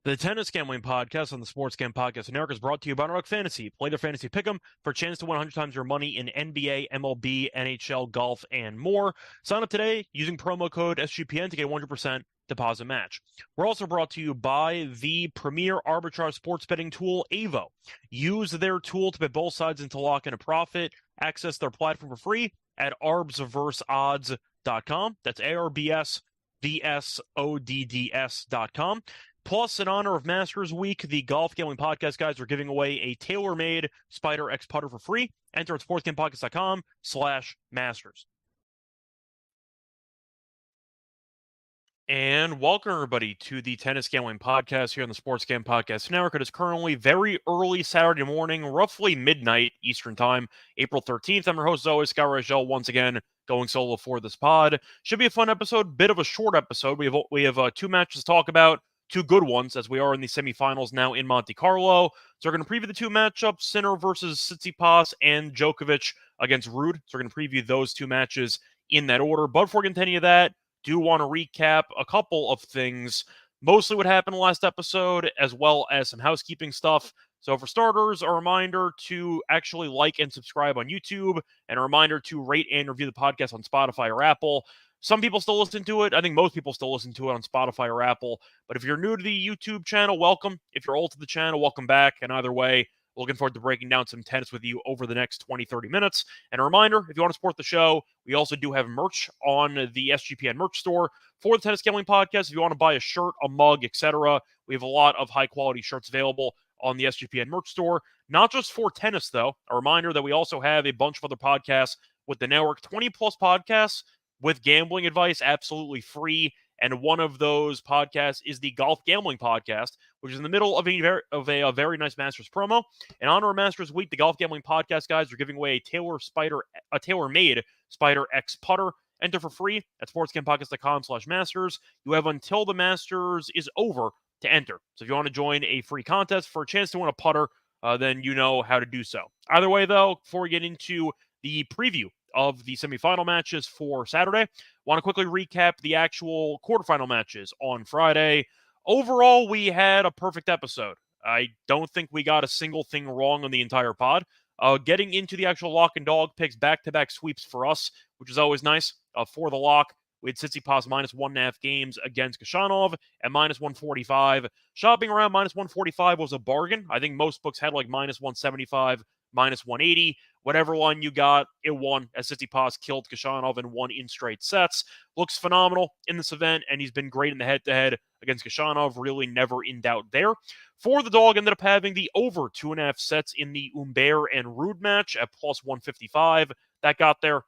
The Tennis Gambling Podcast on the Sports Gam Podcast Network is brought to you by Rock Fantasy. Play their fantasy pick'em for a chance to win 100 times your money in NBA, MLB, NHL, golf, and more. Sign up today using promo code SGPN to get a 100% deposit match. We're also brought to you by the premier arbitrage sports betting tool, Avo. Use their tool to bet both sides into lock in a profit. Access their platform for free at arbsverseodds.com. That's ARBSVSODDS.com. Plus, in honor of Masters Week, the Golf Gambling Podcast guys are giving away a tailor-made Spider X putter for free. Enter at sportsgampodcast.com/masters. And welcome, everybody, to the Tennis Gambling Podcast here on the Sports Gam Podcast Network. It is currently very early Saturday morning, roughly midnight Eastern Time, April 13th. I'm your host, as always, Scott Reichel, once again going solo for this pod. Should be a fun episode, bit of a short episode. We have two matches to talk about. Two good ones, as we are in the semifinals now in Monte-Carlo. So we're going to preview the two matchups, Sinner versus Tsitsipas and Djokovic against Ruud. So we're going to preview those two matches in that order. But before we get into any of that, do want to recap a couple of things, mostly what happened last episode, as well as some housekeeping stuff. So for starters, a reminder to actually like and subscribe on YouTube, and a reminder to rate and review the podcast on Spotify or Apple. Some people still listen to it. I think most people still listen to it on Spotify or Apple. But if you're new to the YouTube channel, welcome. If you're old to the channel, welcome back. And either way, looking forward to breaking down some tennis with you over the next 20, 30 minutes. And a reminder, if you want to support the show, we also do have merch on the SGPN merch store for the Tennis Gambling Podcast. If you want to buy a shirt, a mug, etc., we have a lot of high-quality shirts available on the SGPN merch store. Not just for tennis, though. A reminder that we also have a bunch of other podcasts with the network, 20-plus podcasts with gambling advice, absolutely free. And one of those podcasts is the Golf Gambling Podcast, which is in the middle of a very nice Masters promo. In honor of Masters Week, the Golf Gambling Podcast guys are giving away a tailor-made Spider X putter. Enter for free at sportsgampodcast.com/masters. You have until the Masters is over to enter. So if you want to join a free contest for a chance to win a putter, then you know how to do so. Either way, though, before we get into the preview of the semifinal matches for Saturday, want to quickly recap the actual quarterfinal matches on Friday. Overall, we had a perfect episode. I don't think we got a single thing wrong on the entire pod. Getting into the actual lock and dog picks, back-to-back sweeps for us, which is always nice. For the lock, we had Tsitsipas minus 1.5 games against Khachanov at minus 145. Shopping around minus 145 was a bargain. I think most books had like minus 175, minus 180. Whatever one you got, it won as Tsitsipas killed Khachanov and won in straight sets. Looks phenomenal in this event, and he's been great in the head-to-head against Khachanov. Really never in doubt there. For the dog, ended up having the over 2.5 sets in the Humbert and Ruud match at plus 155. That got there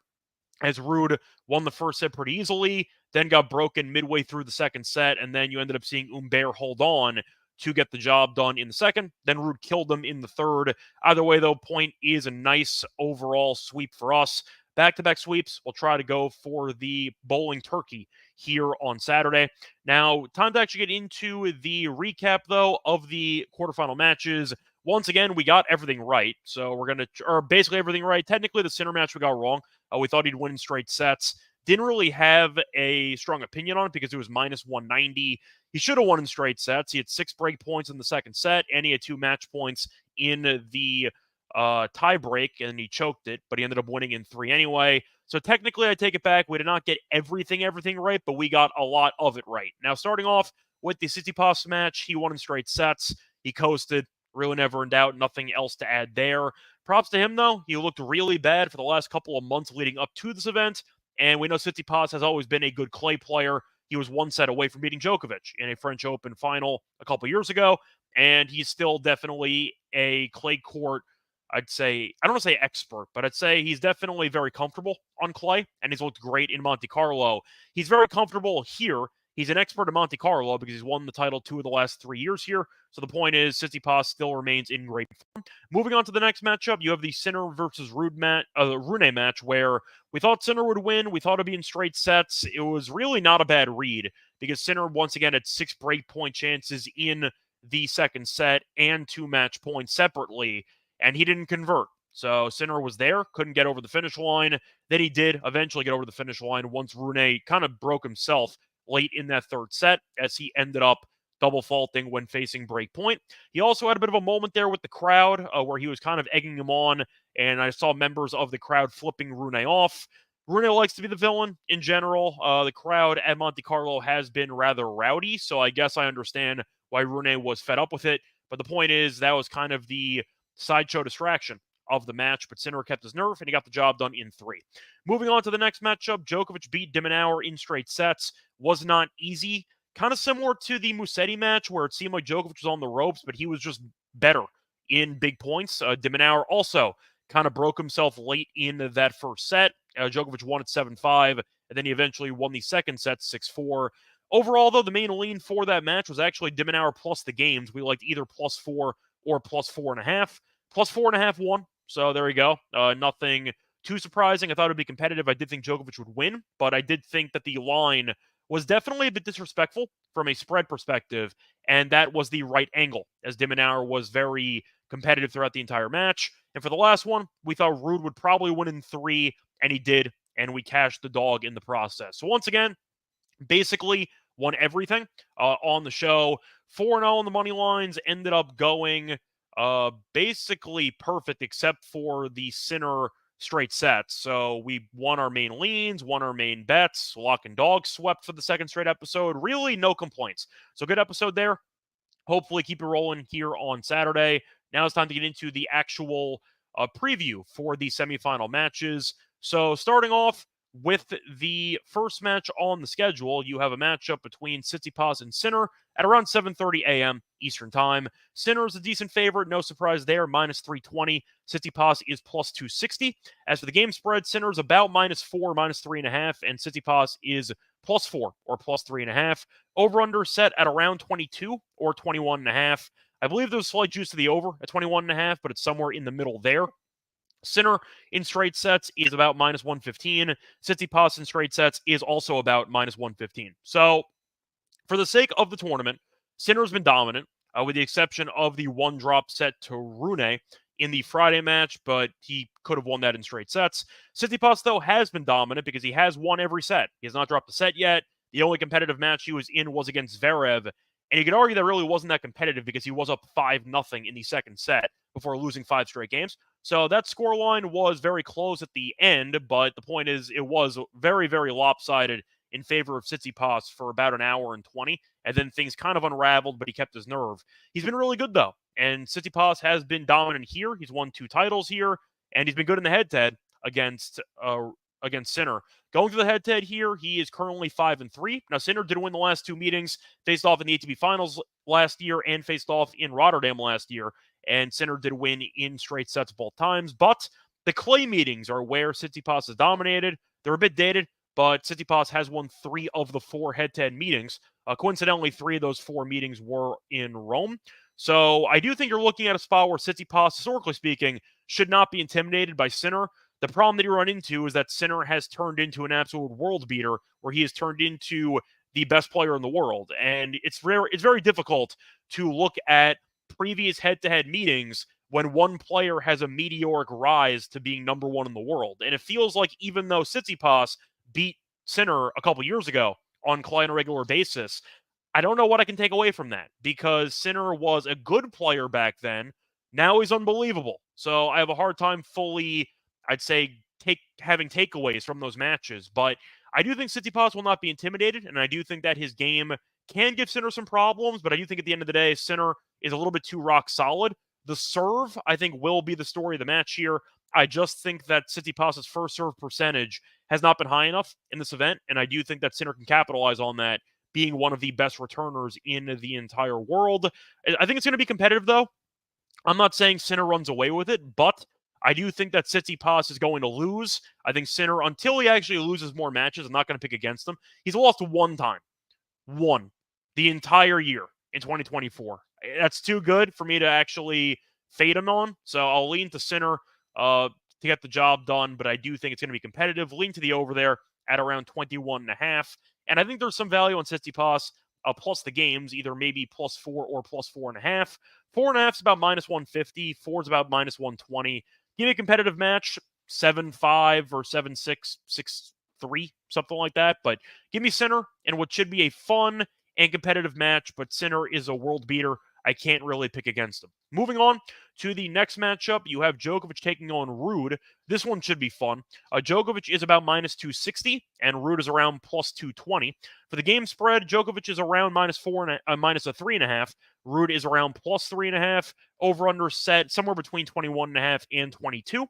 as Ruud won the first set pretty easily, then got broken midway through the second set, and then you ended up seeing Humbert hold on to get the job done in the second. Then Ruud killed them in the third. Either way, though, point is a nice overall sweep for us. Back-to-back sweeps. We'll try to go for the bowling turkey here on Saturday. Now, time to actually get into the recap, though, of the quarterfinal matches. Once again, we got everything right. So we're going to, or basically everything right. Technically, the Sinner match we got wrong. We thought he'd win in straight sets. Didn't really have a strong opinion on it because it was minus 190. He should have won in straight sets. He had 6 break points in the second set, and he had 2 match points in the tie break, and he choked it, but he ended up winning in 3 anyway. So technically, I take it back. We did not get everything right, but we got a lot of it right. Now, starting off with the Tsitsipas match, he won in straight sets. He coasted. Really never in doubt. Nothing else to add there. Props to him, though. He looked really bad for the last couple of months leading up to this event. And we know Tsitsipas has always been a good clay player. He was 1 set away from beating Djokovic in a French Open final a couple years ago. And he's still definitely a clay court, I'd say, I don't want to say expert, but I'd say he's definitely very comfortable on clay. And he's looked great in Monte-Carlo. He's very comfortable here. He's an expert in Monte-Carlo because he's won the title 2 of the last 3 years here. So the point is, Tsitsipas still remains in great form. Moving on to the next matchup, you have the Sinner versus Rune match, where we thought Sinner would win. We thought it'd be in straight sets. It was really not a bad read because Sinner, once again, had 6 break point chances in the second set and 2 match points separately, and he didn't convert. So Sinner was there, couldn't get over the finish line. Then he did eventually get over the finish line once Rune kind of broke himself late in that third set as he ended up double faulting when facing break point. He also had a bit of a moment there with the crowd where he was kind of egging him on, and I saw members of the crowd flipping Rune off. Rune likes to be the villain in general. The crowd at Monte Carlo has been rather rowdy, so I guess I understand why Rune was fed up with it. But the point is, that was kind of the sideshow distraction of the match, but Sinner kept his nerve, and he got the job done in 3. Moving on to the next matchup, Djokovic beat de Minaur in straight sets. Was not easy. Kind of similar to the Musetti match, where it seemed like Djokovic was on the ropes, but he was just better in big points. De Minaur also kind of broke himself late in that first set. Djokovic won at 7-5, and then he eventually won the second set 6-4. Overall, though, the main lean for that match was actually de Minaur plus the games. We liked either +4 or +4.5. +4.5 won. So there we go. Nothing too surprising. I thought it would be competitive. I did think Djokovic would win, but I did think that the line was definitely a bit disrespectful from a spread perspective, and that was the right angle, as de Minaur was very competitive throughout the entire match. And for the last one, we thought Ruud would probably win in 3, and he did, and we cashed the dog in the process. So once again, basically won everything on the show. 4-0 on the money lines, ended up going basically perfect except for the Sinner straight sets. So we won our main leans, won our main bets. Lock and dog swept for the second straight episode. Really no complaints. So good episode there. Hopefully keep it rolling here on Saturday. Now it's time to get into the actual preview for the semifinal matches. So starting off with the first match on the schedule, you have a matchup between Tsitsipas and Sinner at around 7:30 a.m. Eastern Time. Sinner is a decent favorite, no surprise there, -320. Tsitsipas is +260. As for the game spread, Sinner is about -4, -3.5, and Tsitsipas is +4 or +3.5. Over-under set at around 22 or 21.5. I believe there's slight juice to the over at 21.5, but it's somewhere in the middle there. Sinner in straight sets is about -115. Tsitsipas in straight sets is also about -115. So, for the sake of the tournament, Sinner's been dominant, with the exception of the one-drop set to Rune in the Friday match, but he could have won that in straight sets. Tsitsipas, though, has been dominant because he has won every set. He has not dropped a set yet. The only competitive match he was in was against Zverev, and you could argue that really wasn't that competitive because he was up 5-0 in the second set before losing 5 straight games. So that scoreline was very close at the end, but the point is it was very, very lopsided in favor of Tsitsipas for about an hour and 20, and then things kind of unraveled, but he kept his nerve. He's been really good, though, and Tsitsipas has been dominant here. He's won 2 titles here, and he's been good in the head-to-head against Sinner. Going through the head-to-head here, he is currently 5-3. Now, Sinner did win the last 2 meetings, faced off in the ATP Finals last year and faced off in Rotterdam last year, and Sinner did win in straight sets both times. But the clay meetings are where Tsitsipas has dominated. They're a bit dated, but Tsitsipas has won 3 of the 4 head-to-head meetings. Coincidentally, 3 of those 4 meetings were in Rome. So I do think you're looking at a spot where Tsitsipas, historically speaking, should not be intimidated by Sinner. The problem that you run into is that Sinner has turned into an absolute world beater, where he has turned into the best player in the world. And it's very difficult to look at previous head-to-head meetings when one player has a meteoric rise to being number 1 in the world. And it feels like even though Tsitsipas beat Sinner a couple years ago on clay on a regular basis, I don't know what I can take away from that, because Sinner was a good player back then. Now he's unbelievable. So I have a hard time fully, I'd say, having takeaways from those matches. But I do think Tsitsipas will not be intimidated, and I do think that his game can give Sinner some problems, but I do think at the end of the day, Sinner is a little bit too rock solid. The serve, I think, will be the story of the match here. I just think that Tsitsipas' first serve percentage has not been high enough in this event, and I do think that Sinner can capitalize on that, being one of the best returners in the entire world. I think it's going to be competitive, though. I'm not saying Sinner runs away with it, but I do think that Tsitsipas is going to lose. I think Sinner, until he actually loses more matches, I'm not going to pick against him. He's lost 1 time. 1. The entire year in 2024. That's too good for me to actually fade him on. So I'll lean to Sinner to get the job done, but I do think it's going to be competitive. Lean to the over there at around 21.5. And I think there's some value on Tsitsipas plus the games, either maybe +4 or +4.5. 4.5 is about -150. 4 is about -120. Give me a competitive match, 7-5 or 7-6, 6-3, something like that. But give me Sinner and what should be a fun and competitive match, but Sinner is a world beater. I can't really pick against him. Moving on to the next matchup, you have Djokovic taking on Ruud. This one should be fun. Djokovic is about minus 260, and Ruud is around plus 220. For the game spread, Djokovic is around minus 3.5. Ruud is around plus 3.5. Over-under set somewhere between 21.5 and 22.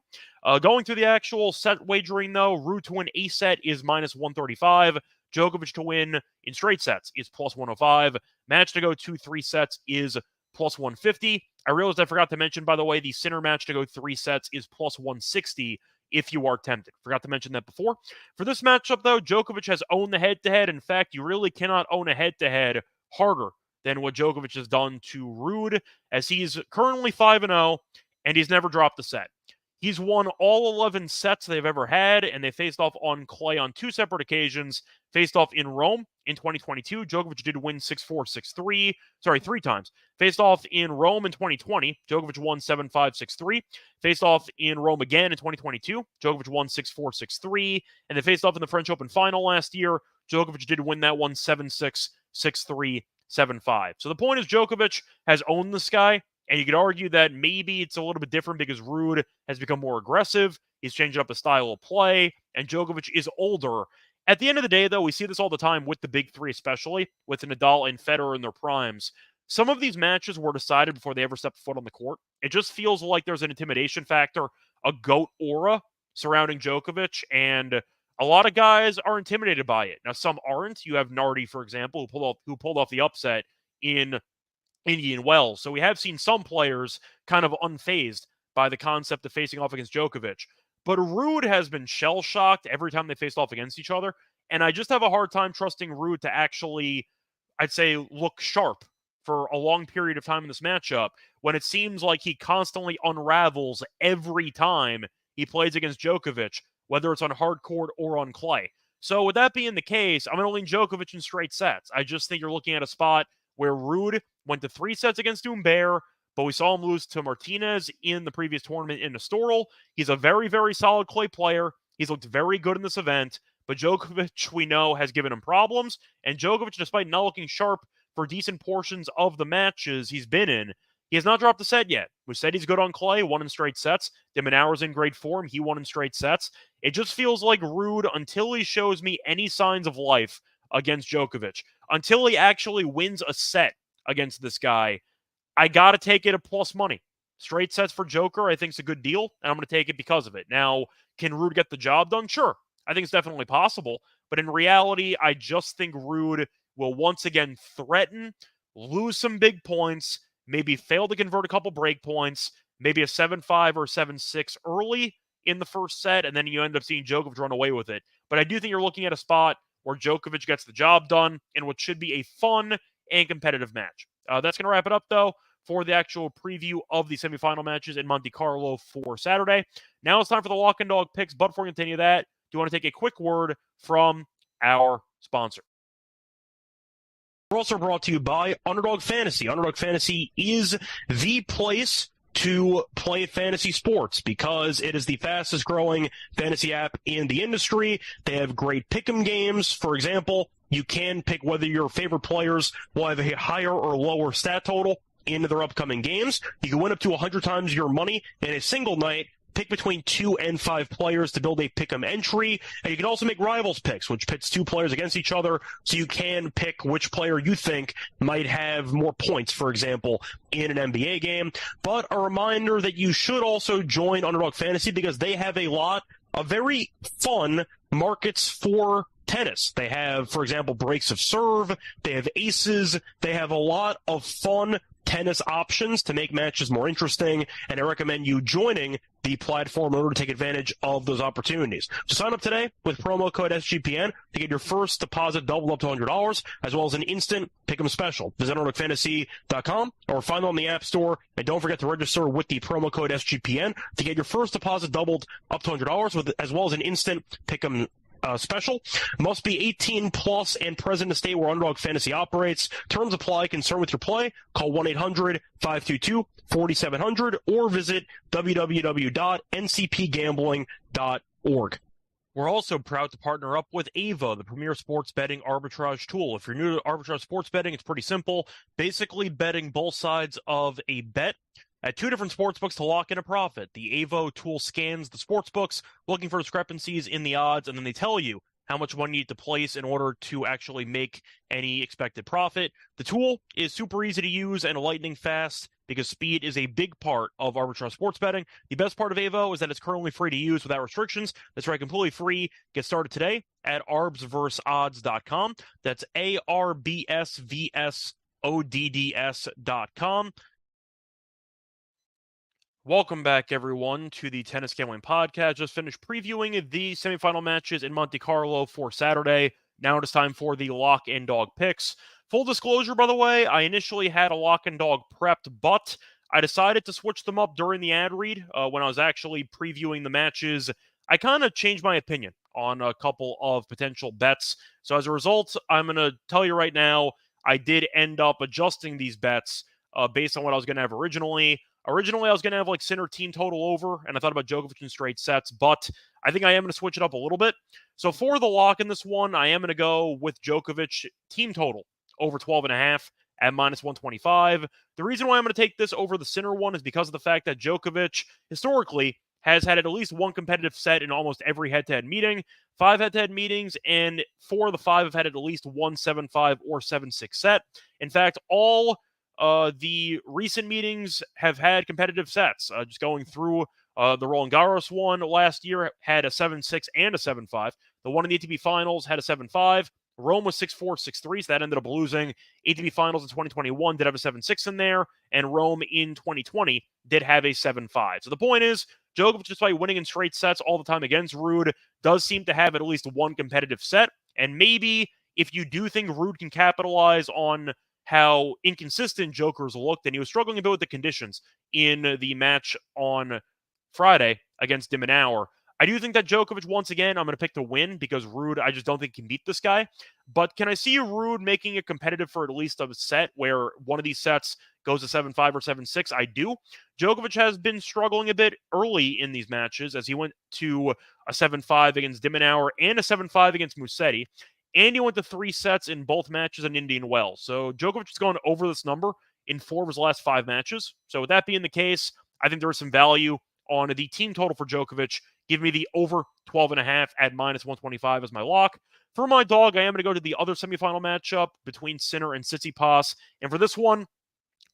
Going through the actual set wagering, though, Ruud to win a set is minus 135. Djokovic to win in straight sets is plus 105. Match to go 2-3 sets is plus 150. I realized I forgot to mention, by the way, the Sinner match to go 3 sets is plus 160 if you are tempted. Forgot to mention that before. For this matchup, though, Djokovic has owned the head-to-head. In fact, you really cannot own a head-to-head harder than what Djokovic has done to Ruud, as he's currently 5-0, and he's never dropped a set. He's won all 11 sets they've ever had, and they faced off on clay on 2 separate occasions. Faced off in Rome in 2022. Djokovic did win 6-4, 6-3. Sorry, 3 times. Faced off in Rome in 2020. Djokovic won 7-5, 6-3. Faced off in Rome again in 2022. Djokovic won 6-4, 6-3. And they faced off in the French Open final last year. Djokovic did win that one 7-6, 6-3, 7-5. So the point is Djokovic has owned this guy. And you could argue that maybe it's a little bit different because Ruud has become more aggressive. He's changed up his style of play. And Djokovic is older. At the end of the day, though, we see this all the time with the big three, especially with Nadal and Federer in their primes. Some of these matches were decided before they ever stepped foot on the court. It just feels like there's an intimidation factor, a GOAT aura surrounding Djokovic, and a lot of guys are intimidated by it. Now, some aren't. You have Nardi, for example, who pulled off the upset in Indian Wells. So we have seen some players kind of unfazed by the concept of facing off against Djokovic. But Ruud has been shell-shocked every time they faced off against each other. And I just have a hard time trusting Ruud to actually, I'd say, look sharp for a long period of time in this matchup when it seems like he constantly unravels every time he plays against Djokovic, whether it's on hard court or on clay. So with that being the case, I'm going to lean Djokovic in straight sets. I just think you're looking at a spot where Ruud went to 3 sets against Humbert, but we saw him lose to Martinez in the previous tournament in Estoril. He's a very, very solid clay player. He's looked very good in this event, but Djokovic, we know, has given him problems. And Djokovic, despite not looking sharp for decent portions of the matches he's been in, he has not dropped a set yet. We said he's good on clay, won in straight sets. De Minaur's in great form. He won in straight sets. It just feels like Ruud, until he shows me any signs of life against Djokovic, until he actually wins a set against this guy, I got to take it at plus money. Straight sets for Joker, I think, is a good deal, and I'm going to take it because of it. Now, can Ruud get the job done? Sure. I think it's definitely possible. But in reality, I just think Ruud will once again threaten, lose some big points, maybe fail to convert a couple break points, maybe a 7-5 or 7-6 early in the first set, and then you end up seeing Djokovic run away with it. But I do think you're looking at a spot where Djokovic gets the job done in what should be a fun and competitive match. That's going to wrap it up, though, for the actual preview of the semifinal matches in Monte Carlo for Saturday. Now it's time for the Lock and Dog picks, but before we continue that, do you want to take a quick word from our sponsor? We're also brought to you by Underdog Fantasy. Underdog Fantasy is the place to play fantasy sports because it is the fastest growing fantasy app in the industry. They have great pick'em games. For example, you can pick whether your favorite players will have a higher or lower stat total into their upcoming games. You can win up to 100 times your money in a single night. Pick between 2 and 5 players to build a pick'em entry. And you can also make rivals picks, which pits 2 players against each other, so you can pick which player you think might have more points, for example, in an NBA game. But a reminder that you should also join Underdog Fantasy because they have a lot of very fun markets for tennis. They have, for example, breaks of serve. They have aces. They have a lot of fun tennis options to make matches more interesting, and I recommend you joining the platform in order to take advantage of those opportunities. So sign up today with promo code SGPN to get your first deposit doubled up to $100, as well as an instant pick'em special. Visit underdogfantasy.com or find them on the App Store, and don't forget to register with the promo code SGPN to get your first deposit doubled up to $100, as well as an instant pick'em special. Must be 18 plus and present in the state where Underdog Fantasy operates. Terms apply. Concern with your play? Call 1-800-522-4700 or visit www.ncpgambling.org. We're also proud to partner up with Ava, the premier sports betting arbitrage tool. If you're new to arbitrage sports betting, it's pretty simple. Basically, betting both sides of a bet at two different sportsbooks to lock in a profit. The Avo tool scans the sportsbooks, looking for discrepancies in the odds, and then they tell you how much money you need to place in order to actually make any expected profit. The tool is super easy to use and lightning fast because speed is a big part of arbitrage sports betting. The best part of Avo is that it's currently free to use without restrictions. That's right, completely free. Get started today at arbsversusodds.com. That's ARBSVSODDS.com. Welcome back, everyone, to the Tennis Gambling Podcast. Just finished previewing the semifinal matches in Monte Carlo for Saturday. Now it is time for the lock and dog picks. Full disclosure, by the way, I initially had a lock and dog prepped, but I decided to switch them up during the ad read when I was actually previewing the matches. I kind of changed my opinion on a couple of potential bets. So as a result, I'm going to tell you right now, I did end up adjusting these bets based on what I was going to have originally. Originally, I was going to have like Sinner team total over, and I thought about Djokovic in straight sets, but I think I am going to switch it up a little bit. So for the lock in this one, I am going to go with Djokovic team total over 12.5 at minus 125. The reason why I'm going to take this over the Sinner one is because of the fact that Djokovic historically has had at least one competitive set in almost every head-to-head meeting, 5 head-to-head meetings, and 4 of the 5 have had at least one 7-5 or 7-6 set. In fact, all the recent meetings have had competitive sets. Just going through the Roland Garros one last year had a 7-6 and a 7-5. The one in the ATP Finals had a 7-5. Rome was 6-4, 6-3, so that ended up losing. ATP Finals in 2021 did have a 7-6 in there, and Rome in 2020 did have a 7-5. So the point is, Djokovic, despite winning in straight sets all the time against Ruud, does seem to have at least one competitive set. And maybe if you do think Ruud can capitalize on how inconsistent Joker's looked, and he was struggling a bit with the conditions in the match on Friday against de Minaur. I do think that Djokovic, once again, I'm going to pick to win because Ruud, I just don't think can beat this guy. But can I see Ruud making it competitive for at least a set where one of these sets goes to 7-5 or 7-6? I do. Djokovic has been struggling a bit early in these matches as he went to a 7-5 against de Minaur and a 7-5 against Musetti. And he went to 3 sets in both matches in Indian Wells. So Djokovic has gone over this number in 4 of his last 5 matches. So with that being the case, I think there is some value on the team total for Djokovic. Give me the over 12.5 at minus 125 as my lock. For my dog, I am going to go to the other semifinal matchup between Sinner and Tsitsipas. And for this one,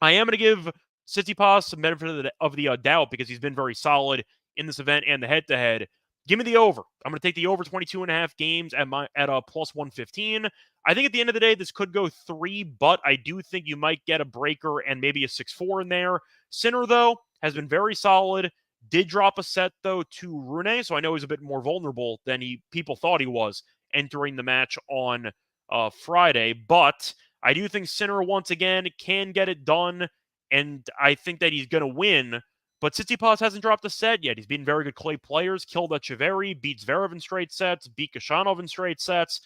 I am going to give Tsitsipas some benefit of the doubt because he's been very solid in this event and the head-to-head. Give me the over. I'm going to take the over 22.5 games at a plus 115. I think at the end of the day, this could go 3, but I do think you might get a breaker and maybe a 6-4 in there. Sinner, though, has been very solid. Did drop a set, though, to Rune, so I know he's a bit more vulnerable than people thought he was entering the match on Friday. But I do think Sinner, once again, can get it done, and I think that he's going to win. But Tsitsipas hasn't dropped a set yet. He's been very good clay players. Killed Etcheverry, beats Zverev in straight sets, beat Khachanov in straight sets,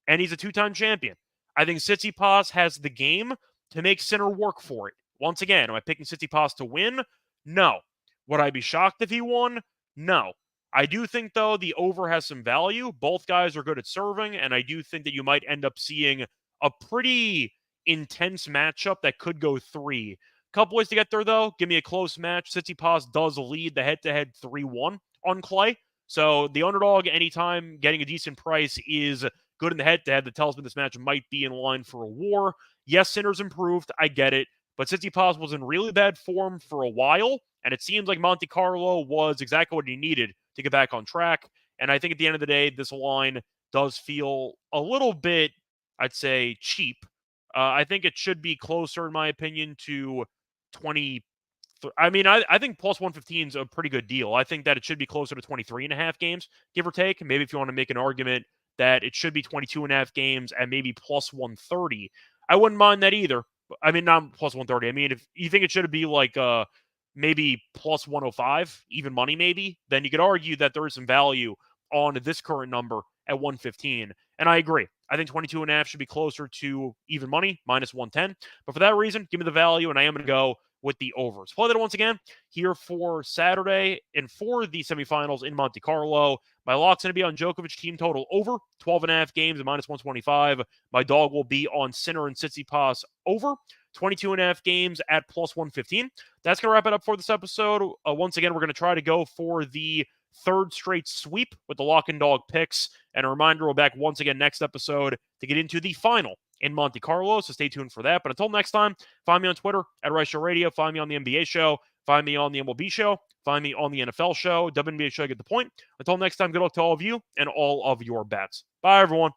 and he's a 2-time champion. I think Tsitsipas has the game to make Sinner work for it. Once again, am I picking Tsitsipas to win? No. Would I be shocked if he won? No. I do think, though, the over has some value. Both guys are good at serving, and I do think that you might end up seeing a pretty intense matchup that could go 3. Couple ways to get there, though. Give me a close match. Tsitsipas does lead the head-to-head 3-1 on clay. So the underdog, anytime getting a decent price, is good in the head-to-head. That tells me this match might be in line for a war. Yes, Sinner's improved. I get it. But Tsitsipas was in really bad form for a while, and it seems like Monte Carlo was exactly what he needed to get back on track. And I think at the end of the day, this line does feel a little bit, I'd say, cheap. I think it should be closer, in my opinion, to 20. I mean, I think plus 115 is a pretty good deal. I think that it should be closer to 23.5 games, give or take. Maybe if you want to make an argument that it should be 22.5 games and maybe plus 130, I wouldn't mind that either. I mean, not plus 130. I mean, if you think it should be like maybe plus 105, even money maybe, then you could argue that there is some value on this current number at 115. And I agree. I think 22.5 should be closer to even money, minus 110. But for that reason, give me the value, and I am going to go with the overs. Play that once again here for Saturday and for the semifinals in Monte Carlo. My lock's going to be on Djokovic team total over 12.5 games at -125. My dog will be on Sinner and Tsitsipas over 22.5 games at +115. That's going to wrap it up for this episode. Once again, we're going to try to go for the third straight sweep with the lock and dog picks. And a reminder, we're back once again next episode to get into the final in Monte Carlo, so stay tuned for that. But until next time, find me on Twitter at Reichel Radio, find me on the NBA show, find me on the MLB show, find me on the NFL show, WNBA show, get the point. Until next time, good luck to all of you and all of your bets. Bye, everyone.